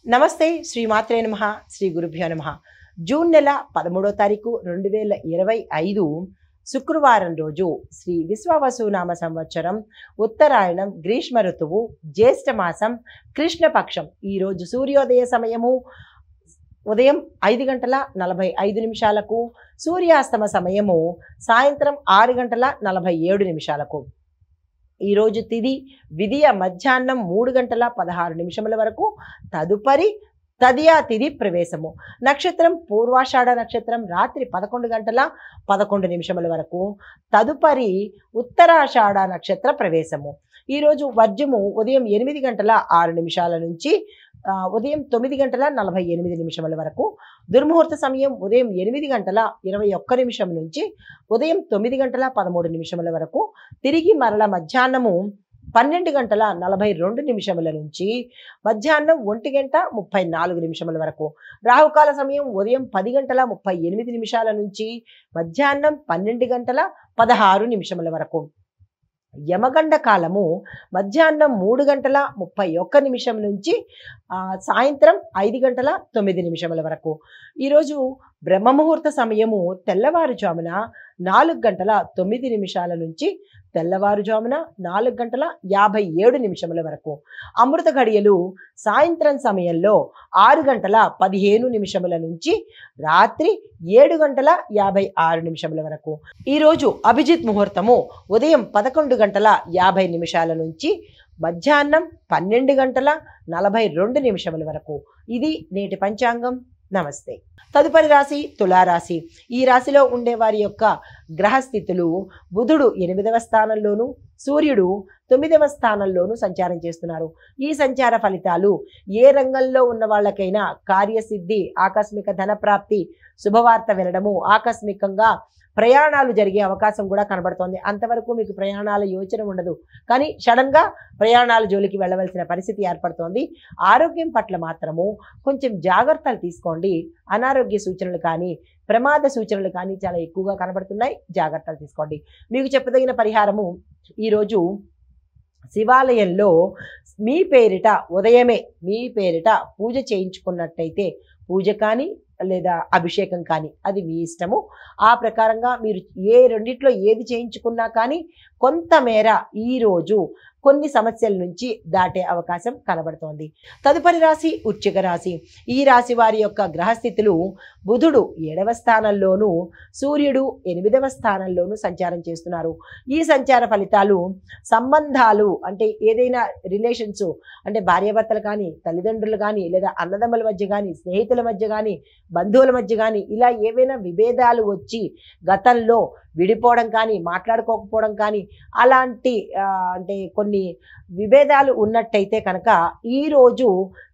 నమస్తే శ్రీ మాత్రే నమః శ్రీ గురుభ్యో నమః జూన్ నెల 13వ తారీఖు 2025 శుక్రవారం రోజు శ్రీ విశ్వావసునామ సంవత్సరం ఉత్తరాయణం గ్రీష్మ ఋతువు జ్యేష్ఠ మాసం కృష్ణపక్షం. ఈ రోజు సూర్యోదయ సమయము ఉదయం 5:45 సూర్యాస్తమ సమయము సాయంత్రం 6:47. ఈరోజు తిది విధియ మధ్యాహ్నం 3:16 వరకు. తదుపరి తదియా తిది ప్రవేశము. నక్షత్రం పూర్వాషాఢ నక్షత్రం రాత్రి 11:11 వరకు. తదుపరి ఉత్తరాషాఢ నక్షత్ర ప్రవేశము. ఈరోజు వర్జము ఉదయం 8:06 నుంచి ఉదయం 9:48 వరకు. దుర్ముహూర్త సమయం ఉదయం 8:21 నుంచి ఉదయం 9:13 వరకు. తిరిగి మరల మధ్యాహ్నము 12:42 నుంచి మధ్యాహ్నం 1:34 వరకు. రాహుకాల సమయం ఉదయం 10:38 నుంచి మధ్యాహ్నం 12:16 వరకు. యమగండ కాలము మధ్యాహ్నం 3:31 నుంచి సాయంత్రం 5:09 వరకు. ఈరోజు బ్రహ్మముహూర్త సమయము తెల్లవారుజామున 4:09 నుంచి తెల్లవారుజామున 4:57 వరకు. అమృత ఘడియలు సాయంత్రం సమయంలో 6:15 నుంచి రాత్రి 7:56 వరకు. ఈరోజు అభిజిత్ ముహూర్తము ఉదయం 11:50 నుంచి మధ్యాహ్నం 12:42 వరకు. ఇది నేటి పంచాంగం. నమస్తే. తదుపరి రాశి తులారాశి. ఈ రాశిలో ఉండే వారి యొక్క గ్రహస్థితులు: బుధుడు 8వ స్థానంలోను, సూర్యుడు 9వ స్థానంలోను సంచారం చేస్తున్నారు. ఈ సంచార ఫలితాలు ఏ రంగంలో ఉన్న వాళ్ళకైనా కార్యసిద్ధి, ఆకస్మిక ధనప్రాప్తి, శుభవార్త వినడము, ఆకస్మికంగా ప్రయాణాలు జరిగే అవకాశం కూడా కనబడుతోంది. అంతవరకు మీకు ప్రయాణాల యోచన ఉండదు, కానీ సడన్గా ప్రయాణాల జోలికి వెళ్ళవలసిన పరిస్థితి ఏర్పడుతోంది. ఆరోగ్యం పట్ల మాత్రము కొంచెం జాగ్రత్తలు తీసుకోండి. అనారోగ్య సూచనలు కానీ ప్రమాద సూచనలు కానీ చాలా ఎక్కువగా కనబడుతున్నాయి. జాగ్రత్తలు తీసుకోండి. మీకు చెప్పదగిన పరిహారము: ఈరోజు శివాలయంలో మీ పేరిట ఉదయమే మీ పేరిట పూజ చేయించుకున్నట్టయితే, పూజ కానీ లేదా అభిషేకం కానీ అది మీ ఇష్టము. ఆ ప్రకారంగా మీరు ఏ రెండిట్లో ఏది చేయించుకున్నా కానీ కొంతమేర ఈరోజు కొన్ని సమస్యల నుంచి దాటే అవకాశం కనబడుతోంది. తదుపరి రాశి వృశ్చిక రాశి. ఈ రాశి వారి యొక్క గ్రహస్థితులు: బుధుడు 7వ స్థానంలోను, సూర్యుడు 8వ స్థానంలోను సంచారం చేస్తున్నారు. ఈ సంచార ఫలితాలు సంబంధాలు అంటే ఏదైనా రిలేషన్స్ అంటే భార్యాభర్తలు కానీ, తల్లిదండ్రులు కానీ, లేదా అన్నదమ్ముల మధ్య కానీ, స్నేహితుల మధ్య కానీ, బంధువుల మధ్య కానీ ఇలా ఏవైనా విభేదాలు వచ్చి గతంలో విడిపోవడం కానీ, మాట్లాడుకోకపోవడం కానీ అలాంటి అంటే కొన్ని విభేదాలు ఉన్నట్టయితే కనుక ఈరోజు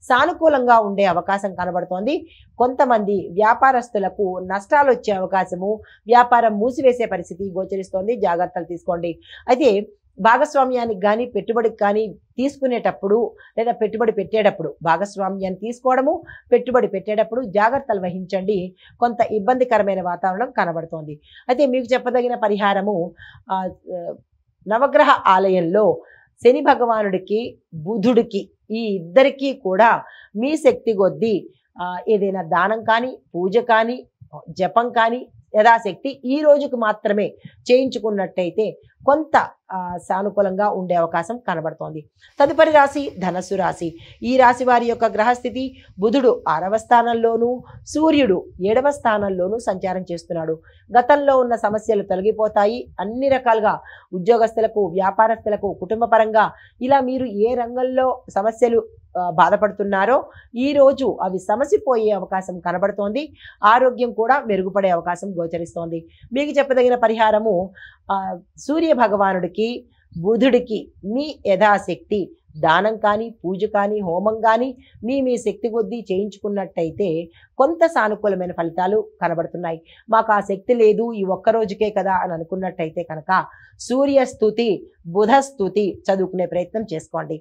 సానుకూలంగా ఉండే అవకాశం కనబడుతోంది. కొంతమంది వ్యాపారస్తులకు నష్టాలు వచ్చే అవకాశము, వ్యాపారం మూసివేసే పరిస్థితి గోచరిస్తోంది. జాగ్రత్తలు తీసుకోండి. అయితే భాగస్వామ్యానికి కానీ పెట్టుబడికి కానీ తీసుకునేటప్పుడు లేదా పెట్టుబడి పెట్టేటప్పుడు, భాగస్వామ్యాన్ని తీసుకోవడము పెట్టుబడి పెట్టేటప్పుడు జాగ్రత్తలు వహించండి. కొంత ఇబ్బందికరమైన వాతావరణం కనబడుతోంది. అయితే మీకు చెప్పదగిన పరిహారము: నవగ్రహ ఆలయంలో శని భగవానుడికి, బుధుడికి ఈ ఇద్దరికీ కూడా మీ శక్తి కొద్దీ ఏదైనా దానం కానీ, పూజ కానీ, జపం కానీ యథాశక్తి ఈ రోజుకు మాత్రమే చేయించుకున్నట్టయితే కొంత సానుకూలంగా ఉండే అవకాశం కనబడుతోంది. తదుపరి రాశి ధనస్సు రాశి. ఈ రాశి వారి యొక్క గ్రహస్థితి: బుధుడు 6వ స్థానంలోను, సూర్యుడు 7వ స్థానంలోను సంచారం చేస్తున్నాడు. గతంలో ఉన్న సమస్యలు తొలగిపోతాయి. అన్ని రకాలుగా ఉద్యోగస్తులకు, వ్యాపారస్తులకు, కుటుంబ పరంగా ఇలా మీరు ఏ రంగంలో సమస్యలు బాధపడుతున్నారో ఈరోజు అవి సమసిపోయే అవకాశం కనబడుతోంది. ఆరోగ్యం కూడా మెరుగుపడే అవకాశం గోచరిస్తోంది. మీకు చెప్పదగిన పరిహారము: సూర్య భగవానుడికి, బుధుడికి మీ యథాశక్తి దానం కానీ, పూజ కానీ, హోమం కానీ మీ శక్తి కొద్దీ చేయించుకున్నట్టయితే కొంత సానుకూలమైన ఫలితాలు కనబడుతున్నాయి. మాకు ఆ శక్తి లేదు, ఈ ఒక్కరోజుకే కదా అని అనుకున్నట్టయితే కనుక సూర్యస్తుతి, బుధస్తుతి చదువుకునే ప్రయత్నం చేసుకోండి.